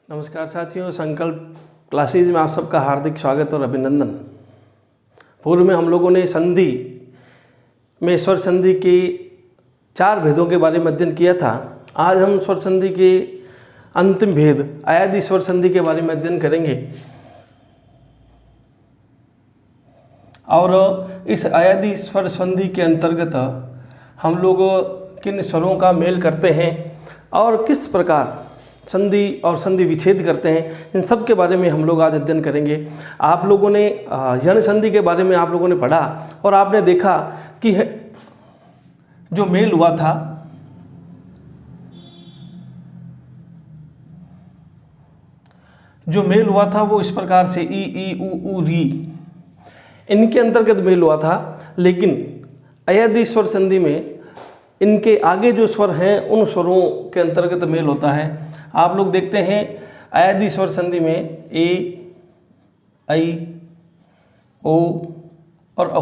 नमस्कार साथियों, संकल्प क्लासेज में आप सबका हार्दिक स्वागत और अभिनंदन। पूर्व में हम लोगों ने संधि में स्वर संधि के 4 भेदों के बारे में अध्ययन किया था। आज हम स्वर संधि के अंतिम भेद अयादी स्वर संधि के बारे में अध्ययन करेंगे और इस अयादी स्वर संधि के अंतर्गत हम लोग किन स्वरों का मेल करते हैं और किस प्रकार संधि और संधि विच्छेद करते हैं, इन सब के बारे में हम लोग आज अध्ययन करेंगे। आप लोगों ने यण संधि के बारे में आप लोगों ने पढ़ा और आपने देखा कि जो मेल हुआ था वो इस प्रकार से ई ई उ री, इनके अंतर्गत मेल हुआ था। लेकिन अयादी स्वर संधि में इनके आगे जो स्वर हैं उन स्वरों के अंतर्गत मेल होता है। आप लोग देखते हैं अयादी स्वर संधि में ए, ऐ, ओ और औ।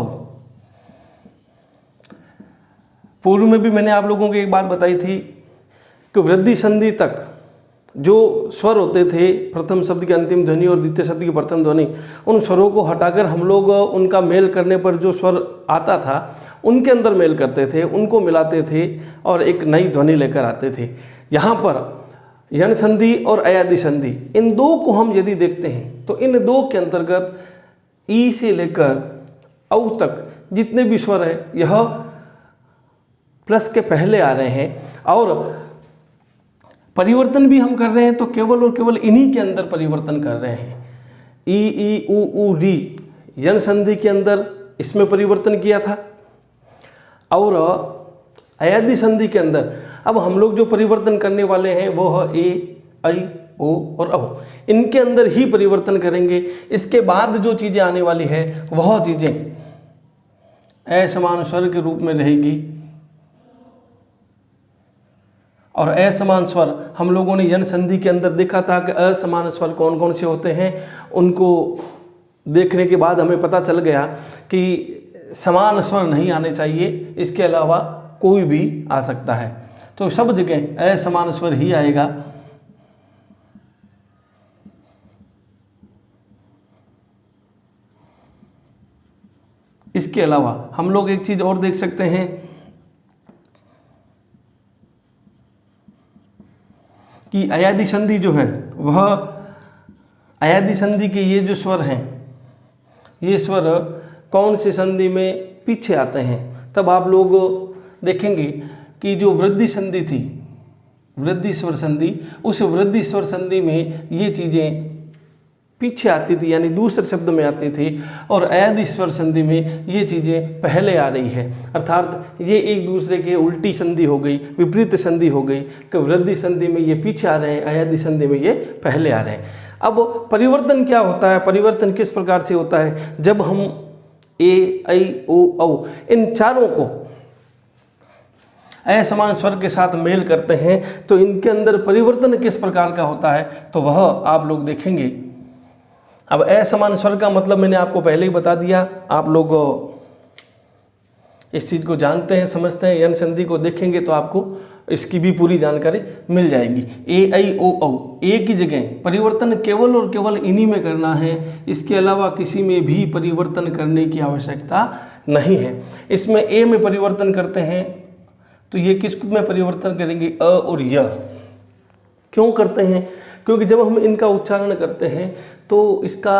पूर्व में भी मैंने आप लोगों को एक बात बताई थी कि वृद्धि संधि तक जो स्वर होते थे, प्रथम शब्द की अंतिम ध्वनि और द्वितीय शब्द की प्रथम ध्वनि, उन स्वरों को हटाकर हम लोग उनका मेल करने पर जो स्वर आता था उनके अंदर मेल करते थे, उनको मिलाते थे और एक नई ध्वनि लेकर आते थे। यहाँ पर यण संधि और अयादी संधि, इन दो को हम यदि देखते हैं तो इन दो के अंतर्गत ई से लेकर औ तक जितने भी स्वर हैं यह प्लस के पहले आ रहे हैं और परिवर्तन भी हम कर रहे हैं तो केवल और केवल इन्हीं के अंदर परिवर्तन कर रहे हैं। ई ई उ री यण संधि के अंदर इसमें परिवर्तन किया था और अयादी संधि के अंदर अब हम लोग जो परिवर्तन करने वाले हैं वो है ए, ऐ, ओ और औ, इनके अंदर ही परिवर्तन करेंगे। इसके बाद जो चीज़ें आने वाली है वह चीज़ें असमान स्वर के रूप में रहेगी और असमान स्वर हम लोगों ने यण संधि के अंदर देखा था कि असमान स्वर कौन कौन से होते हैं। उनको देखने के बाद हमें पता चल गया कि समान स्वर नहीं आने चाहिए, इसके अलावा कोई भी आ सकता है। तो सब जगह असमान स्वर ही आएगा। इसके अलावा हम लोग एक चीज और देख सकते हैं कि अयादी संधि जो है वह अयादी संधि के ये जो स्वर हैं, ये स्वर कौन सी संधि में पीछे आते हैं। तब आप लोग देखेंगे कि जो वृद्धि संधि थी, वृद्धि स्वर संधि, उस वृद्धि स्वर संधि में ये चीज़ें पीछे आती थी, यानी दूसरे शब्द में आती थी, और अयादी स्वर संधि में ये चीज़ें पहले आ रही है। अर्थात ये एक दूसरे के उल्टी संधि हो गई, विपरीत संधि हो गई कि वृद्धि संधि में ये पीछे आ रहे हैं, अयादी संधि में ये पहले आ रहे हैं। अब परिवर्तन क्या होता है, परिवर्तन किस प्रकार से होता है? जब हम ए, ऐ, ओ, औ इन चारों को असमान स्वर के साथ मेल करते हैं तो इनके अंदर परिवर्तन किस प्रकार का होता है तो वह आप लोग देखेंगे। अब असमान स्वर का मतलब मैंने आपको पहले ही बता दिया, आप लोग इस चीज़ को जानते हैं, समझते हैं। यण संधि को देखेंगे तो आपको इसकी भी पूरी जानकारी मिल जाएगी। ए, ऐ, ओ, औ, ए की जगह परिवर्तन केवल और केवल इन्हीं में करना है, इसके अलावा किसी में भी परिवर्तन करने की आवश्यकता नहीं है। इसमें ए में परिवर्तन करते हैं तो ये किस में परिवर्तन करेंगे? अ और य। क्यों करते हैं? क्योंकि जब हम इनका उच्चारण करते हैं तो इसका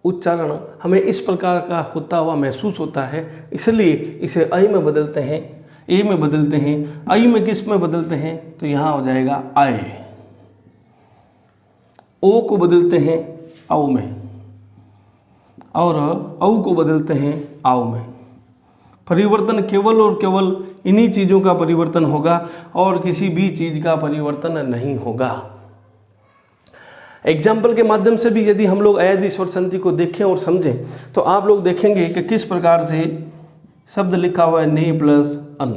उच्चारण हमें इस प्रकार का होता हुआ महसूस होता है, इसलिए इसे ऐ में बदलते हैं, ए में बदलते हैं। ऐ में किस में बदलते हैं तो यहाँ हो जाएगा आए। ओ को बदलते हैं औ में और औ को बदलते हैं आओ में। परिवर्तन केवल और केवल इन्हीं चीज़ों का परिवर्तन होगा और किसी भी चीज़ का परिवर्तन नहीं होगा। एग्जाम्पल के माध्यम से भी यदि हम लोग अयादी स्वर संधि को देखें और समझें तो आप लोग देखेंगे कि किस प्रकार से शब्द लिखा हुआ है ने प्लस अन।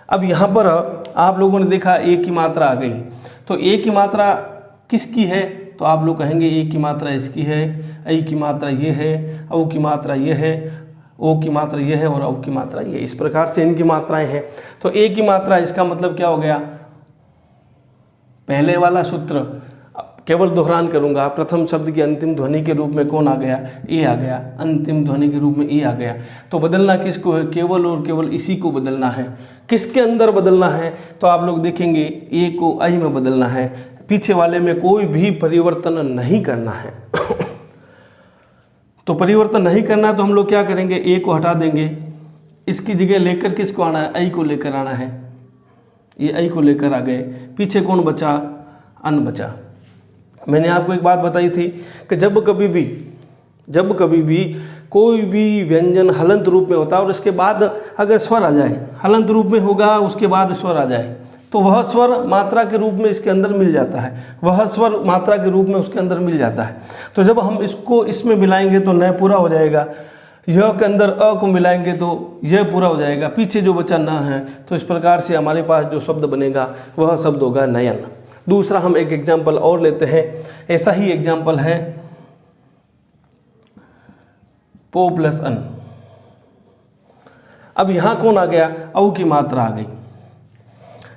अब यहाँ पर आप लोगों ने देखा ए की मात्रा आ गई, तो ए की मात्रा किसकी है तो आप लोग कहेंगे ए की मात्रा इसकी है, ऐ की मात्रा ये है, औ की मात्रा ये है, ओ की मात्रा ये है और औ की मात्रा ये। इस प्रकार से इनकी मात्राएं हैं। तो ए की मात्रा, इसका मतलब क्या हो गया? पहले वाला सूत्र केवल दोहरान करूंगा। प्रथम शब्द की अंतिम ध्वनि के रूप में कौन आ गया? ए आ गया। अंतिम ध्वनि के रूप में ए आ गया। तो बदलना किसको है? केवल और केवल इसी को बदलना है। किसके अंदर बदलना है? तो आप लोग देखेंगे ए को आई में बदलना है, पीछे वाले में कोई भी परिवर्तन नहीं करना है। तो परिवर्तन नहीं करना तो हम लोग क्या करेंगे? ए को हटा देंगे, इसकी जगह लेकर किसको आना है? आई को लेकर आना है। ये आई को लेकर आ गए, पीछे कौन बचा? अन बचा। मैंने आपको एक बात बताई थी कि जब कभी भी कोई भी व्यंजन हलंत रूप में होता है और उसके बाद अगर स्वर आ जाए, हलंत रूप में होगा उसके बाद स्वर आ जाए, तो वह स्वर मात्रा के रूप में इसके अंदर मिल जाता है, वह स्वर मात्रा के रूप में उसके अंदर मिल जाता है। तो जब हम इसको इसमें मिलाएंगे तो न पूरा हो जाएगा, यह के अंदर अ को मिलाएंगे तो यह पूरा हो जाएगा, पीछे जो बचा न है। तो इस प्रकार से हमारे पास जो शब्द बनेगा वह शब्द होगा नयन। दूसरा हम एक एग्जाम्पल और लेते हैं, ऐसा ही एग्जाम्पल है पो प्लस अन। अब यहाँ कौन आ गया? औ की मात्रा आ गई।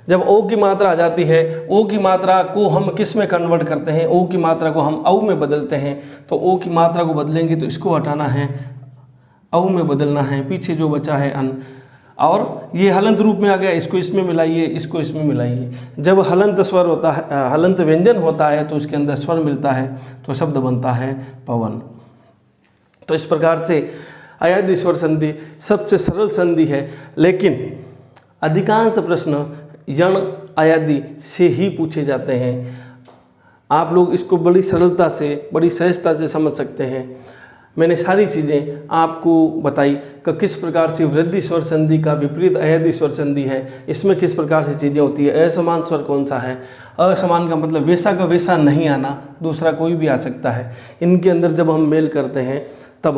जब ओ की मात्रा आ जाती है, ओ की मात्रा को हम किस में कन्वर्ट करते हैं? ओ की मात्रा को हम औ में बदलते हैं। तो ओ की मात्रा को बदलेंगे तो इसको हटाना है, औ में बदलना है, पीछे जो बचा है अन। और ये हलंत रूप में आ गया, इसको इसमें मिलाइए, इसको इसमें मिलाइए। जब हलंत स्वर होता है, हलंत व्यंजन होता है तो उसके अंदर स्वर मिलता है तो शब्द बनता है पवन। तो इस प्रकार से अयादि स्वर संधि सबसे सरल संधि है, लेकिन अधिकांश प्रश्न यण अयादि से ही पूछे जाते हैं। आप लोग इसको बड़ी सरलता से, बड़ी सहजता से समझ सकते हैं। मैंने सारी चीज़ें आपको बताई कि किस प्रकार से वृद्धि स्वर संधि का विपरीत अयादि स्वर संधि है, इसमें किस प्रकार से चीज़ें होती है। असमान स्वर कौन सा है? असमान का मतलब वैसा का वैसा नहीं आना, दूसरा कोई भी आ सकता है। इनके अंदर जब हम मेल करते हैं तब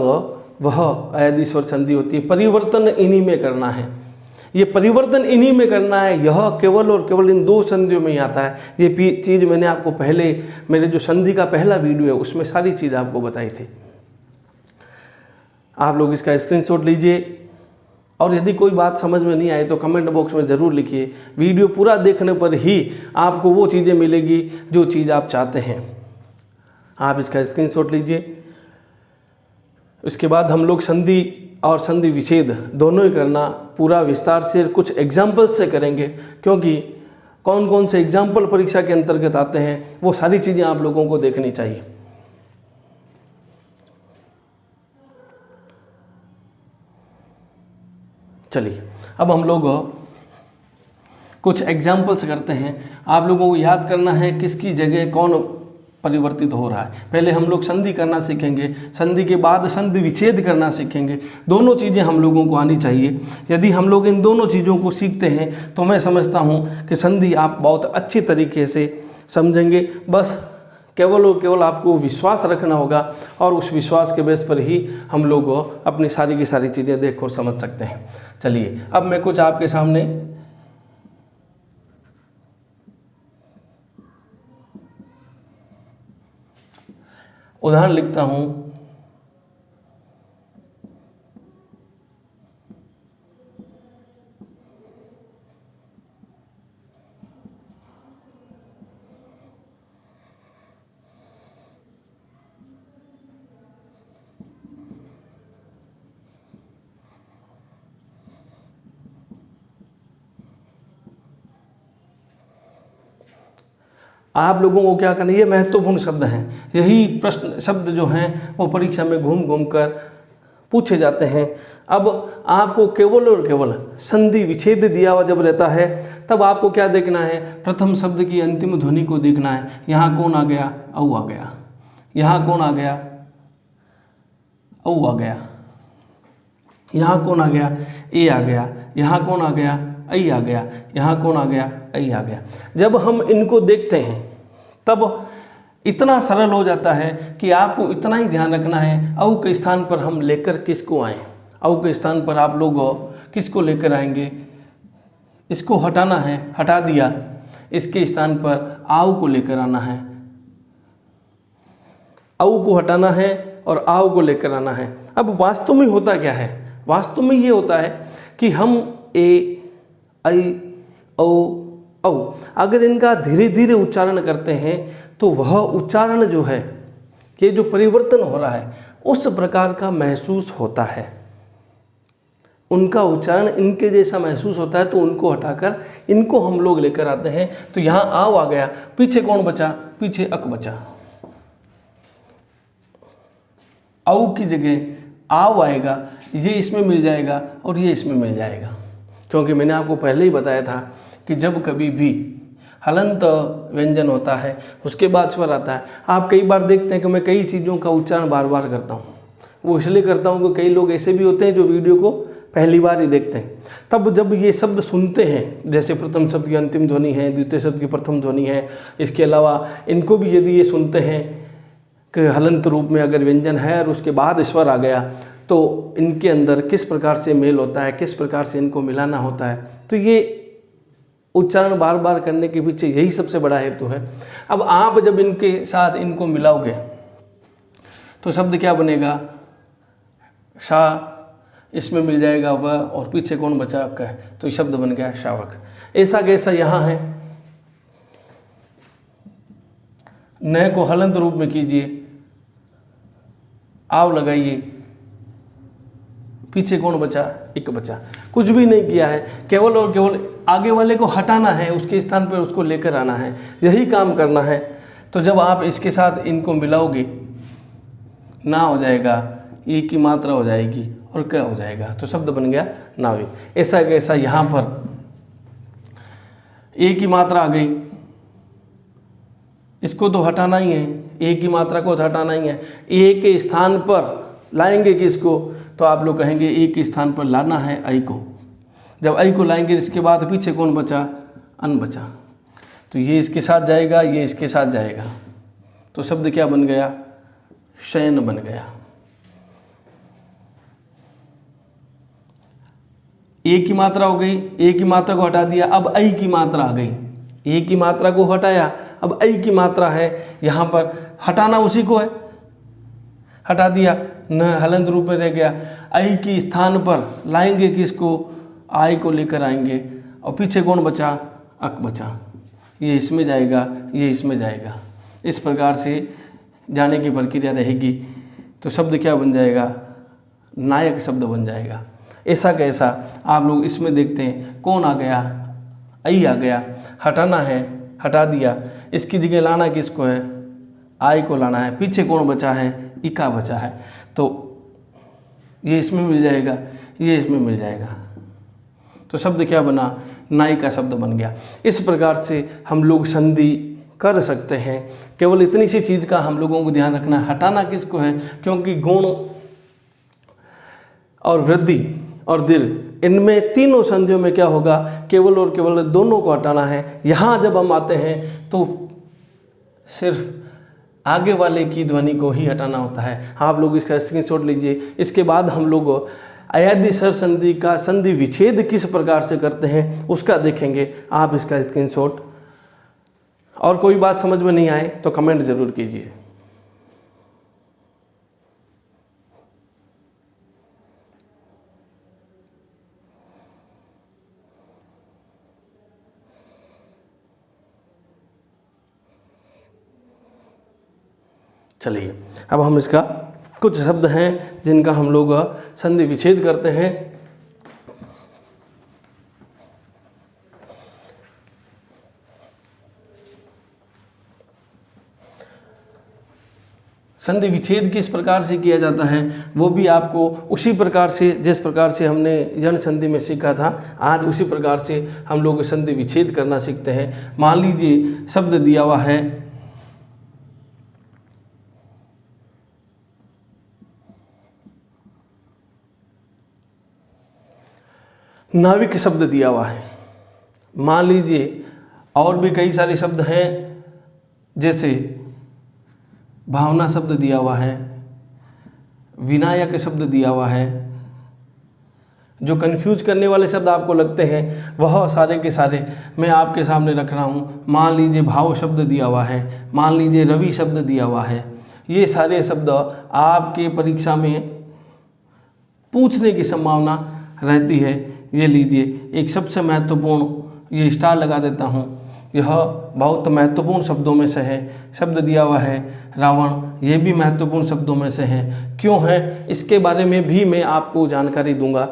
वह अयादि स्वर संधि होती है। परिवर्तन इन्हीं में करना है, ये परिवर्तन इन्हीं में करना है। यह केवल और केवल इन दो संधियों में ही आता है। ये चीज़ मैंने आपको पहले, मेरे जो संधि का पहला वीडियो है उसमें सारी चीज़ आपको बताई थी। आप लोग इसका स्क्रीनशॉट लीजिए, और यदि कोई बात समझ में नहीं आए तो कमेंट बॉक्स में ज़रूर लिखिए। वीडियो पूरा देखने पर ही आपको वो चीज़ें मिलेगी जो चीज़ आप चाहते हैं। आप इसका स्क्रीनशॉट लीजिए। उसके बाद हम लोग संधि और संधि विच्छेद दोनों ही करना पूरा विस्तार से कुछ एग्जाम्पल से करेंगे, क्योंकि कौन कौन से एग्जाम्पल परीक्षा के अंतर्गत आते हैं वो सारी चीज़ें आप लोगों को देखनी चाहिए। चलिए अब हम लोग कुछ एग्जाम्पल्स करते हैं। आप लोगों को याद करना है किसकी जगह कौन परिवर्तित हो रहा है। पहले हम लोग संधि करना सीखेंगे, संधि के बाद संधि विच्छेद करना सीखेंगे। दोनों चीज़ें हम लोगों को आनी चाहिए। यदि हम लोग इन दोनों चीज़ों को सीखते हैं तो मैं समझता हूँ कि संधि आप बहुत अच्छे तरीके से समझेंगे। बस केवल और केवल आपको विश्वास रखना होगा, और उस विश्वास के बेस पर ही हम लोग अपनी सारी की सारी चीज़ें देख और समझ सकते हैं। चलिए अब मैं कुछ आपके सामने उदाहरण लिखता हूँ। आप लोगों को क्या करना है, ये महत्वपूर्ण शब्द हैं। यही प्रश्न शब्द जो हैं वो परीक्षा में घूम घूम कर पूछे जाते हैं। अब आपको केवल और केवल संधि विच्छेद दिया हुआ जब रहता है तब आपको क्या देखना है? प्रथम शब्द की अंतिम ध्वनि को देखना है। यहाँ कौन आ गया? औ आ गया। यहाँ कौन आ गया? औ आ गया। यहाँ कौन आ गया? ए आ गया। यहाँ कौन आ गया? ऐ आ गया। यहाँ कौन आ गया? ऐ आ गया। जब हम इनको देखते हैं तब इतना सरल हो जाता है कि आपको इतना ही ध्यान रखना है, औ के स्थान पर हम लेकर किसको आएँ। औ के स्थान पर आप लोग किसको लेकर आएंगे? इसको हटाना है, हटा दिया। इसके स्थान पर आव को लेकर आना है, औ को हटाना है और आव को लेकर आना है। अब वास्तव में होता क्या है? वास्तव में ये होता है कि हम ए, ऐ, औ, औ अगर इनका धीरे धीरे उच्चारण करते हैं तो वह उच्चारण जो है, ये जो परिवर्तन हो रहा है उस प्रकार का महसूस होता है। उनका उच्चारण इनके जैसा महसूस होता है, तो उनको हटाकर इनको हम लोग लेकर आते हैं। तो यहाँ आव आ गया, पीछे कौन बचा? पीछे अक बचा। औ की जगह आव आएगा, ये इसमें मिल जाएगा और ये इसमें मिल जाएगा। क्योंकि मैंने आपको पहले ही बताया था कि जब कभी भी हलंत व्यंजन होता है उसके बाद स्वर आता है। आप कई बार देखते हैं कि मैं कई चीज़ों का उच्चारण बार बार करता हूँ। वो इसलिए करता हूँ कि कई लोग ऐसे भी होते हैं जो वीडियो को पहली बार ही देखते हैं। तब जब ये शब्द सुनते हैं, जैसे प्रथम शब्द की अंतिम ध्वनि है, द्वितीय शब्द की प्रथम ध्वनि है, इसके अलावा इनको भी यदि ये सुनते हैं कि हलंत रूप में अगर व्यंजन है और उसके बाद स्वर आ गया, तो इनके अंदर किस प्रकार से मेल होता है, किस प्रकार से इनको मिलाना होता है। तो ये उच्चारण बार बार करने के पीछे यही सबसे बड़ा हेतु है। अब आप जब इनके साथ इनको मिलाओगे तो शब्द क्या बनेगा? शा, इसमें मिल जाएगा वह, और पीछे कौन बचा? का है, तो ये शब्द बन गया शावक। ऐसा कैसा यहाँ है, न को हलंत रूप में कीजिए, आव लगाइए, पीछे कौन बचा? इक बचा। कुछ भी नहीं किया है, केवल और केवल आगे वाले को हटाना है, उसके स्थान पर उसको लेकर आना है, यही काम करना है। तो जब आप इसके साथ इनको मिलाओगे, ना हो जाएगा, ई की मात्रा हो जाएगी और क्या हो जाएगा? तो शब्द बन गया नाविक। ऐसा कैसा यहाँ पर ए की मात्रा आ गई, इसको तो हटाना ही है, ए की मात्रा को तो हटाना ही है। ए के स्थान पर लाएंगे किसको? तो आप लोग कहेंगे ए के स्थान पर लाना है आई को। जब आई को लाएंगे, इसके बाद पीछे कौन बचा? अन बचा। तो ये इसके साथ जाएगा, ये इसके साथ जाएगा, तो शब्द क्या बन गया? शयन बन गया। ए की मात्रा हो गई, ए की मात्रा को हटा दिया, अब आई की मात्रा आ गई। ए की मात्रा को हटाया, अब आई की मात्रा है, यहाँ पर हटाना उसी को है, हटा दिया, न हलंत रूप में रह गया। आई की स्थान पर लाएंगे किसको? आई को लेकर आएंगे, और पीछे कौन बचा? अक बचा। ये इसमें जाएगा, ये इसमें जाएगा, इस प्रकार से जाने की प्रक्रिया रहेगी। तो शब्द क्या बन जाएगा? नायक शब्द बन जाएगा। ऐसा कैसा? आप लोग इसमें देखते हैं, कौन आ गया? आई आ गया, हटाना है, हटा दिया, इसकी जगह लाना किसको है? आई को लाना है, पीछे कौन बचा है? इका बचा है, तो ये इसमें मिल जाएगा, ये इसमें मिल जाएगा, तो शब्द क्या बना? नाई का शब्द बन गया। इस प्रकार से हम लोग संधि कर सकते हैं। केवल इतनी सी चीज़ का हम लोगों को ध्यान रखना है, हटाना किसको है? क्योंकि गुण और वृद्धि और दीर्घ, इनमें तीनों संधियों में क्या होगा? केवल और केवल दोनों को हटाना है। यहाँ जब हम आते हैं तो सिर्फ आगे वाले की ध्वनि को ही हटाना होता है। आप लोग इसका स्क्रीनशॉट लीजिए। इसके बाद हम लोग अयादि स्वर संधि का संधि विच्छेद किस प्रकार से करते हैं उसका देखेंगे। आप इसका स्क्रीनशॉट, और कोई बात समझ में नहीं आए तो कमेंट ज़रूर कीजिए। चलिए, अब हम इसका कुछ शब्द हैं जिनका हम लोग संधि विच्छेद करते हैं। संधि विच्छेद किस प्रकार से किया जाता है वो भी आपको उसी प्रकार से, जिस प्रकार से हमने जन संधि में सीखा था, आज उसी प्रकार से हम लोग संधि विच्छेद करना सीखते हैं। मान लीजिए शब्द दिया हुआ है नाविक, शब्द दिया हुआ है। मान लीजिए और भी कई सारे शब्द हैं, जैसे भावना शब्द दिया हुआ है, विनायक शब्द दिया हुआ है। जो कंफ्यूज करने वाले शब्द आपको लगते हैं वह सारे के सारे मैं आपके सामने रख रहा हूँ। मान लीजिए भाव शब्द दिया हुआ है, मान लीजिए रवि शब्द दिया हुआ है। ये सारे शब्द आपके परीक्षा में पूछने की संभावना रहती है। ये लीजिए, एक सबसे महत्वपूर्ण, ये स्टार लगा देता हूँ, यह बहुत महत्वपूर्ण शब्दों में से है। शब्द दिया हुआ है रावण, ये भी महत्वपूर्ण शब्दों में से है। क्यों है इसके बारे में भी मैं आपको जानकारी दूंगा,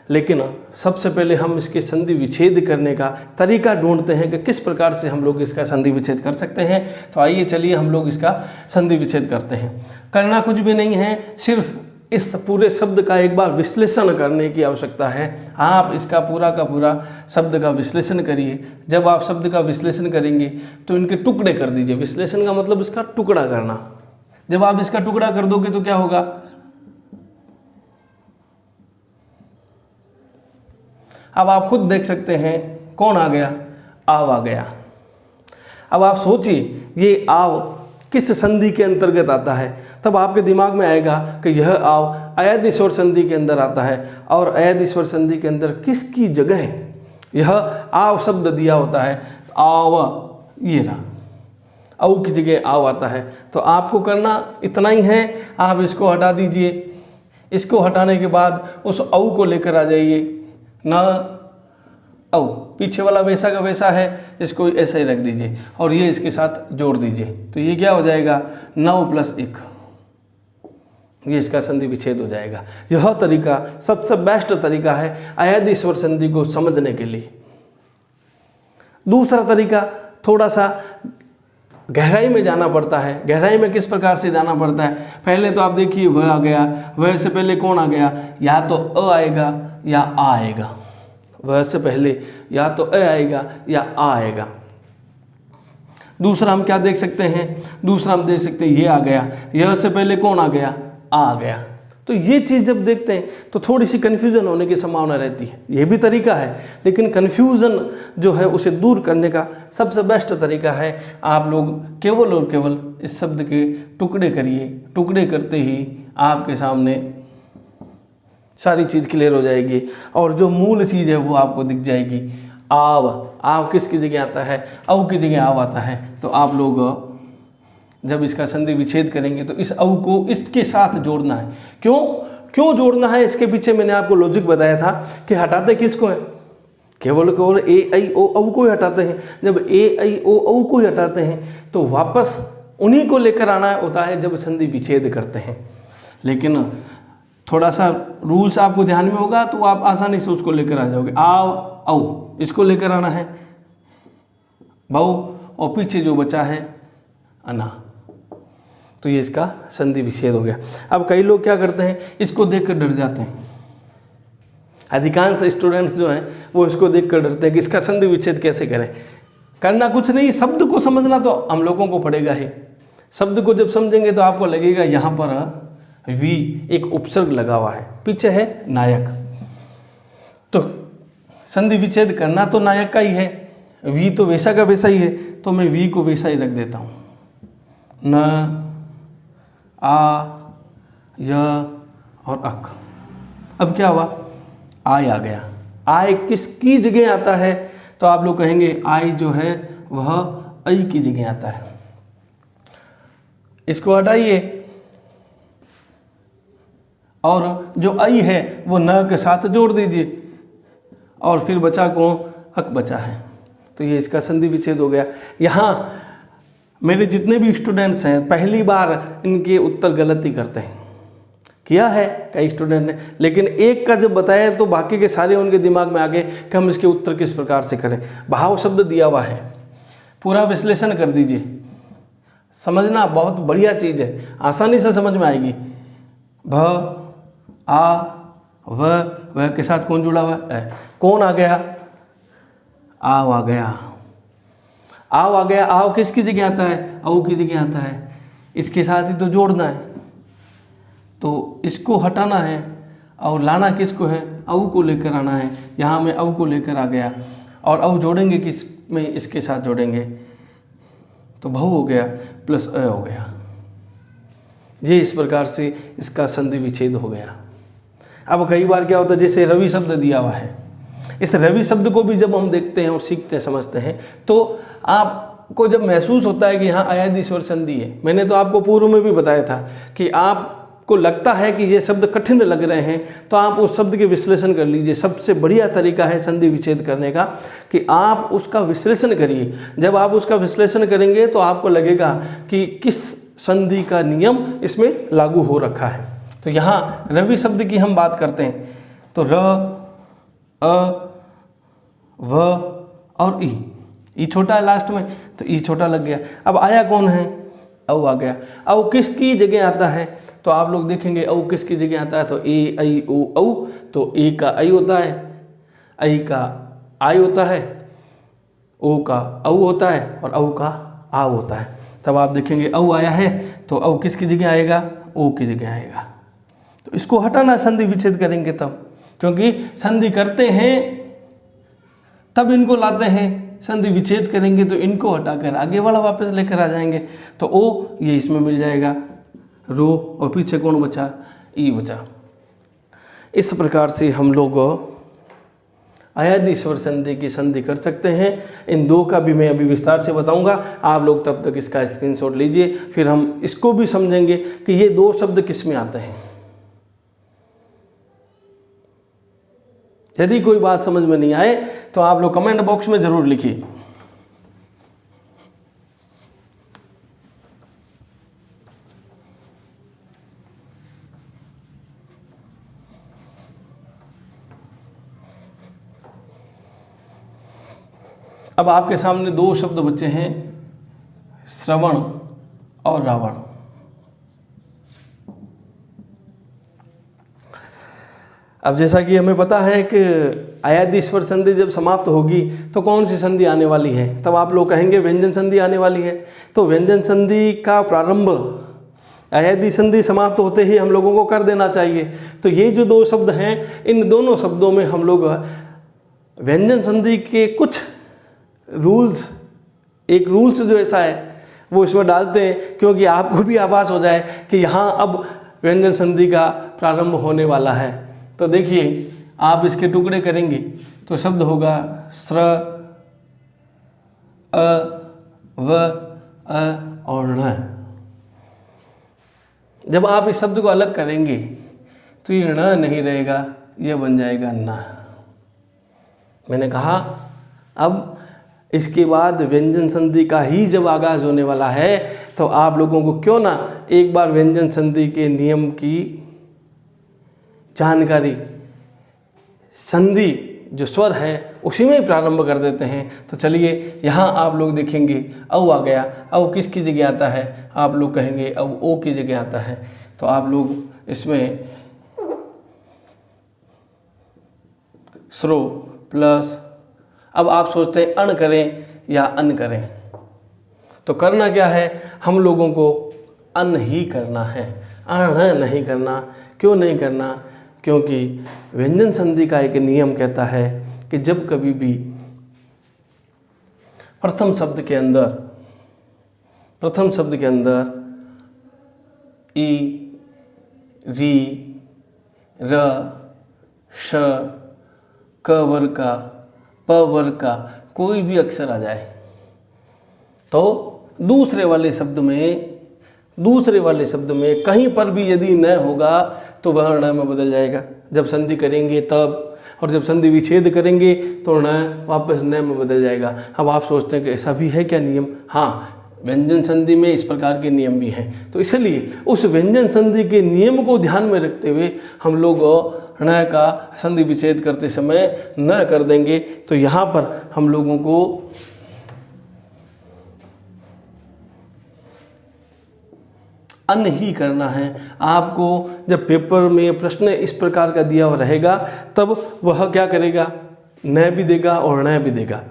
लेकिन सबसे पहले हम इसके संधि विच्छेद करने का तरीका ढूंढते हैं कि किस प्रकार से हम लोग इसका संधि विच्छेद कर सकते हैं। तो आइए चलिए हम लोग इसका संधि विच्छेद करते हैं। करना कुछ भी नहीं है, सिर्फ इस पूरे शब्द का एक बार विश्लेषण करने की आवश्यकता है। आप इसका पूरा का पूरा शब्द का विश्लेषण करिए। जब आप शब्द का विश्लेषण करेंगे तो इनके टुकड़े कर दीजिए। विश्लेषण का मतलब इसका टुकड़ा करना। जब आप इसका टुकड़ा कर दोगे तो क्या होगा, अब आप खुद देख सकते हैं कौन आ गया, आव आ गया। अब आप सोचिए ये आव किस संधि के अंतर्गत आता है, तब आपके दिमाग में आएगा कि यह आव अयधि स्वर संधि के अंदर आता है। और अयधि स्वर संधि के अंदर किसकी जगह यह आव शब्द दिया होता है, आव, ये रहा, औ की जगह आव आता है। तो आपको करना इतना ही है, आप इसको हटा दीजिए। इसको हटाने के बाद उस औ को लेकर आ जाइए, न औ, पीछे वाला वैसा का वैसा है, इसको ऐसे ही रख दीजिए और ये इसके साथ जोड़ दीजिए। तो ये क्या हो जाएगा, 9 + 1, ये इसका संधि विच्छेद हो जाएगा। यह तरीका सबसे बेस्ट तरीका है अयधि स्वर संधि को समझने के लिए। दूसरा तरीका, थोड़ा सा गहराई में जाना पड़ता है। गहराई में किस प्रकार से जाना पड़ता है, पहले तो आप देखिए वह आ गया, वह से पहले कौन आ गया, या तो अ आएगा या आ आएगा। वह से पहले या तो अ आएगा या आ आएगा। दूसरा हम क्या देख सकते हैं, दूसरा हम देख सकते हैं ये आ गया, यह से पहले कौन आ गया, आ गया। तो ये चीज़ जब देखते हैं तो थोड़ी सी कन्फ्यूज़न होने की संभावना रहती है। ये भी तरीका है, लेकिन कन्फ्यूज़न जो है उसे दूर करने का सबसे बेस्ट तरीका है आप लोग केवल और केवल इस शब्द के टुकड़े करिए। टुकड़े करते ही आपके सामने सारी चीज़ क्लियर हो जाएगी और जो मूल चीज़ है वो आपको दिख जाएगी। आव, आव किसकी जगह आता है, औ की जगह आव आता है। तो आप लोग जब इसका संधि विच्छेद करेंगे तो इस औ को इसके साथ जोड़ना है। क्यों जोड़ना है, इसके पीछे मैंने आपको लॉजिक बताया था कि हटाते किसको है, केवल केवल ए आई ओ औ को ही हटाते हैं। जब ए आई ओ औ को ही हटाते हैं तो वापस उन्हीं को लेकर आना होता है जब संधि विच्छेद करते हैं। लेकिन थोड़ा सा रूल्स आपको ध्यान में होगा तो आप आसानी से उसको लेकर आ जाओगे। आव औ, इसको लेकर आना है बहु, और पीछे जो बचा है अना, तो ये इसका संधि विच्छेद हो गया। अब कई लोग क्या करते हैं, इसको देखकर डर जाते हैं। अधिकांश स्टूडेंट्स जो हैं वो इसको देखकर डरते हैं कि इसका संधि विच्छेद कैसे करें। करना कुछ नहीं, शब्द को समझना तो हम लोगों को पड़ेगा ही। शब्द को जब समझेंगे तो आपको लगेगा यहाँ पर वी एक उपसर्ग लगा हुआ है, पीछे है नायक। तो संधि विच्छेद करना तो नायक का ही है, वी तो वैसा का वैसा ही है, तो मैं वी को वैसा ही रख देता हूँ। न, आ, य और अक। अब क्या हुआ, आय आ गया। आय किसकी जगह आता है, तो आप लोग कहेंगे आय जो है वह ऐ की जगह आता है। इसको हटाइए और जो ऐ है वो न के साथ जोड़ दीजिए और फिर बचा कौन, अक बचा है। तो ये इसका संधि विच्छेद हो गया। यहाँ मेरे जितने भी स्टूडेंट्स हैं पहली बार इनके उत्तर गलत ही करते हैं। किया है कई स्टूडेंट ने, लेकिन एक का जब बताया तो बाकी के सारे उनके दिमाग में आ गए कि हम इसके उत्तर किस प्रकार से करें। भाव शब्द दिया हुआ है, पूरा विश्लेषण कर दीजिए। समझना बहुत बढ़िया चीज़ है, आसानी से समझ में आएगी। भ, आ, वह के साथ कौन जुड़ा हुआ है, कौन आ गया, आव आ गया। आव आ गया, आव किसकी जगह आता है, औ की जगह आता है। इसके साथ ही तो जोड़ना है, तो इसको हटाना है और लाना किसको है, औ को लेकर आना है। यहाँ मैं औ को लेकर आ गया और औ जोड़ेंगे किस में, इसके साथ जोड़ेंगे तो बहु हो गया प्लस अ हो गया। ये इस प्रकार से इसका संधि विच्छेद हो गया। अब कई बार क्या होता है, जैसे रवि शब्द दिया हुआ है, इस रवि शब्द को भी जब हम देखते हैं और सीखते समझते हैं तो आपको जब महसूस होता है कि यहाँ अयधि स्वर संधि है। मैंने तो आपको पूर्व में भी बताया था कि आपको को लगता है कि ये शब्द कठिन लग रहे हैं तो आप उस शब्द के विश्लेषण कर लीजिए। सबसे बढ़िया तरीका है संधि विच्छेद करने का कि आप उसका विश्लेषण करिए। जब आप उसका विश्लेषण करेंगे तो आपको लगेगा कि किस संधि का नियम इसमें लागू हो रखा है। तो यहाँ रवि शब्द की हम बात करते हैं तो र, अ, व और ई छोटा है लास्ट में तो ई छोटा लग गया। अब आया कौन है? औ आ गया। औ किसकी जगह आता है? तो आप लोग देखेंगे औ किसकी जगह आता है तो ए ऐ ओ औ, तो ए का ऐ होता है, ऐ का आई होता है, ओ का औ होता है और औ का आ होता है। तब आप देखेंगे औ आया है तो औ किसकी जगह आएगा? ओ की जगह आएगा। तो इसको हटाना संधि विच्छेद करेंगे तब, क्योंकि संधि करते हैं तब इनको लाते हैं, संधि विच्छेद करेंगे तो इनको हटाकर आगे वाला वापस लेकर आ जाएंगे। तो ओ ये इसमें मिल जाएगा, रो और पीछे कौन बचा? ई बचा। इस प्रकार से हम लोग अयादी स्वर संधि की संधि कर सकते हैं। इन दो का भी मैं अभी विस्तार से बताऊंगा, आप लोग तब तक इसका स्क्रीनशॉट लीजिए, फिर हम इसको भी समझेंगे कि ये दो शब्द किस में आते हैं। यदि कोई बात समझ में नहीं आए तो आप लोग कमेंट बॉक्स में जरूर लिखिए। अब आपके सामने दो शब्द बचे हैं, श्रवण और रावण। अब जैसा कि हमें पता है कि अयादी स्वर संधि जब समाप्त होगी तो कौन सी संधि आने वाली है? तब आप लोग कहेंगे व्यंजन संधि आने वाली है। तो व्यंजन संधि का प्रारंभ अयादी संधि समाप्त होते ही हम लोगों को कर देना चाहिए। तो ये जो दो शब्द हैं, इन दोनों शब्दों में हम लोग व्यंजन संधि के कुछ रूल्स, एक रूल्स जो ऐसा है वो इसमें डालते हैं, क्योंकि आपको भी आभास हो जाए कि यहाँ अब व्यंजन संधि का प्रारंभ होने वाला है। तो देखिए, आप इसके टुकड़े करेंगे तो शब्द होगा स्र, अ, व, अ और ण। जब आप इस शब्द को अलग करेंगे तो ये ण नहीं रहेगा, यह बन जाएगा न। मैंने कहा अब इसके बाद व्यंजन संधि का ही जब आगाज होने वाला है तो आप लोगों को क्यों ना एक बार व्यंजन संधि के नियम की जानकारी, संधि जो स्वर है उसी में ही प्रारंभ कर देते हैं। तो चलिए, यहाँ आप लोग देखेंगे औ आ गया। औ किसकी जगह आता है? आप लोग कहेंगे औ ओ की जगह आता है। तो आप लोग इसमें स्रो प्लस, अब आप सोचते हैं अण करें या अन करें, तो करना क्या है? हम लोगों को अन ही करना है, अण नहीं करना। क्यों नहीं करना? क्योंकि व्यंजन संधि का एक नियम कहता है कि जब कभी भी प्रथम शब्द के अंदर ई, री, र, श, क वर्ग का, प वर्ग का कोई भी अक्षर आ जाए तो दूसरे वाले शब्द में कहीं पर भी यदि न होगा तो वह ण में बदल जाएगा जब संधि करेंगे तब, और जब संधि विच्छेद करेंगे तो ण वापस न में बदल जाएगा। अब आप सोचते हैं कि ऐसा भी है क्या नियम? हाँ, व्यंजन संधि में इस प्रकार के नियम भी हैं। तो इसलिए उस व्यंजन संधि के नियम को ध्यान में रखते हुए हम लोग ण का संधि विच्छेद करते समय न कर देंगे। तो यहाँ पर हम लोगों को अन ही करना है। आपको जब पेपर में प्रश्न इस प्रकार का दिया हुआ रहेगा तब वह क्या करेगा? न भी देगा और ण भी देगा।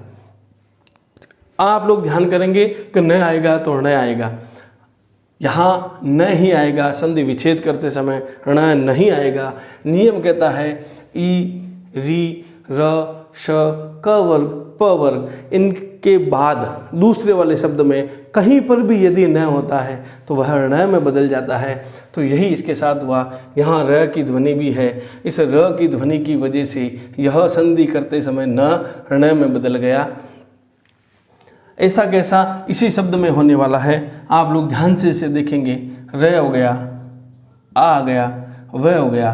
आप लोग ध्यान करेंगे कि न आएगा तो ण आएगा, यहाँ न ही आएगा। संधि विच्छेद करते समय ण नहीं आएगा। नियम कहता है ई, री, र, श, क वर्ग, प वर्ग, इनके बाद दूसरे वाले शब्द में कहीं पर भी यदि न होता है तो वह ण में बदल जाता है। तो यही इसके साथ हुआ। यहाँ र की ध्वनि भी है, इस र की ध्वनि की वजह से यह संधि करते समय न ण में बदल गया। ऐसा कैसा इसी शब्द में होने वाला है। आप लोग ध्यान से इसे देखेंगे। र हो गया, आ गया, व हो गया,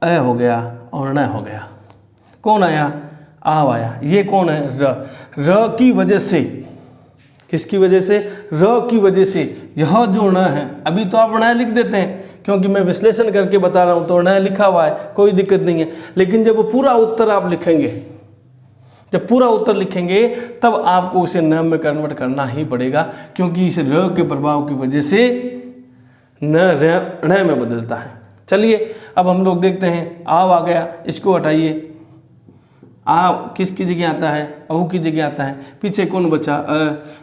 अ हो गया और न हो गया। कौन आया? आव आया। ये कौन है? र। र की वजह से, किसकी वजह से? र की वजह से यह जो न है, अभी तो आप न लिख देते हैं क्योंकि मैं विश्लेषण करके बता रहा हूँ तो न लिखा हुआ है, कोई दिक्कत नहीं है। लेकिन जब पूरा उत्तर आप लिखेंगे, जब पूरा उत्तर लिखेंगे तब आपको उसे न में कन्वर्ट करना ही पड़ेगा, क्योंकि इस र के प्रभाव की वजह से न में बदलता है। चलिए अब हम लोग देखते हैं, आव आ गया, इसको हटाइए। आ किसकी जगह आता है? अहू की जगह आता है। पीछे कौन बचा?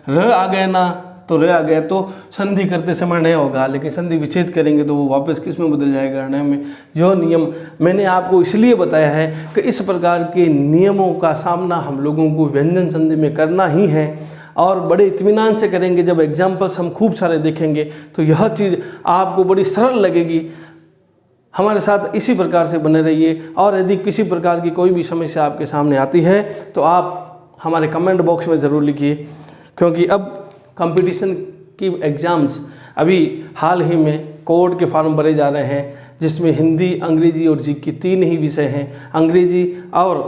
र आ गया ना, तो र आ गया तो संधि करते समय न होगा, लेकिन संधि विच्छेद करेंगे तो वो वापस किस में बदल जाएगा? न में। यह नियम मैंने आपको इसलिए बताया है कि इस प्रकार के नियमों का सामना हम लोगों को व्यंजन संधि में करना ही है, और बड़े इत्मीनान से करेंगे। जब एग्जाम्पल्स हम खूब सारे देखेंगे तो यह चीज़ आपको बड़ी सरल लगेगी। हमारे साथ इसी प्रकार से बने रहिए, और यदि किसी प्रकार की कोई भी समस्या आपके सामने आती है तो आप हमारे कमेंट बॉक्स में ज़रूर लिखिए, क्योंकि अब कंपटीशन की एग्ज़ाम्स अभी हाल ही में कोर्ट के फॉर्म भरे जा रहे हैं, जिसमें हिंदी, अंग्रेजी और जी की 3 ही विषय हैं। अंग्रेजी और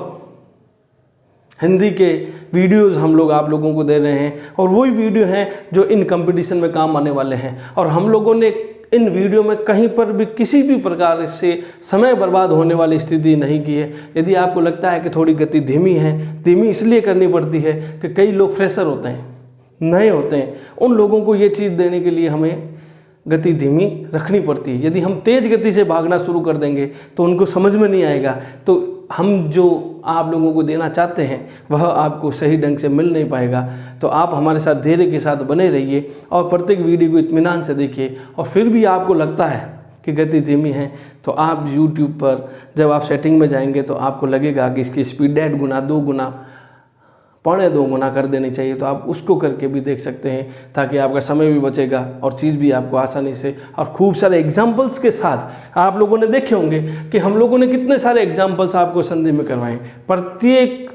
हिंदी के वीडियोज़ हम लोग आप लोगों को दे रहे हैं, और वही वीडियो हैं जो इन कंपटीशन में काम आने वाले हैं। और हम लोगों ने इन वीडियो में कहीं पर भी किसी भी प्रकार से समय बर्बाद होने वाली स्थिति नहीं की है। यदि आपको लगता है कि थोड़ी गति धीमी है, धीमी इसलिए करनी पड़ती है कि कई लोग फ्रेशर होते हैं, नए होते हैं, उन लोगों को ये चीज़ देने के लिए हमें गति धीमी रखनी पड़ती है। यदि हम तेज़ गति से भागना शुरू कर देंगे तो उनको समझ में नहीं आएगा, तो हम जो आप लोगों को देना चाहते हैं वह आपको सही ढंग से मिल नहीं पाएगा। तो आप हमारे साथ धैर्य के साथ बने रहिए और प्रत्येक वीडियो को इत्मीनान से देखिए। और फिर भी आपको लगता है कि गति धीमी है तो आप YouTube पर जब आप सेटिंग में जाएंगे तो आपको लगेगा कि इसकी स्पीड 1.5 गुना, 2 गुना, 2.25 गुना कर देनी चाहिए, तो आप उसको करके भी देख सकते हैं, ताकि आपका समय भी बचेगा और चीज़ भी आपको आसानी से और खूब सारे एग्जाम्पल्स के साथ। आप लोगों ने देखे होंगे कि हम लोगों ने कितने सारे एग्जाम्पल्स आपको संधि में करवाएं। प्रत्येक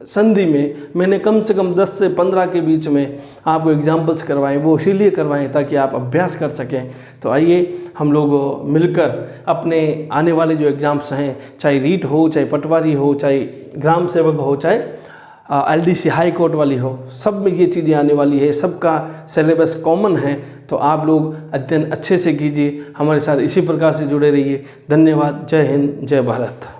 संधि में मैंने कम से कम 10 से 15 के बीच में आपको एग्जाम्पल्स करवाएं। वो इसीलिए करवाएं ताकि आप अभ्यास कर सकें। तो आइए हम लोग मिलकर अपने आने वाले जो एग्ज़ाम्स हैं, चाहे रीट हो, चाहे पटवारी हो, चाहे ग्राम सेवक हो, चाहे LDC हाई कोर्ट वाली हो, सब में ये चीज़ें आने वाली है। सबका सिलेबस कॉमन है, तो आप लोग अध्ययन अच्छे से कीजिए, हमारे साथ इसी प्रकार से जुड़े रहिए। धन्यवाद। जय हिंद, जय भारत।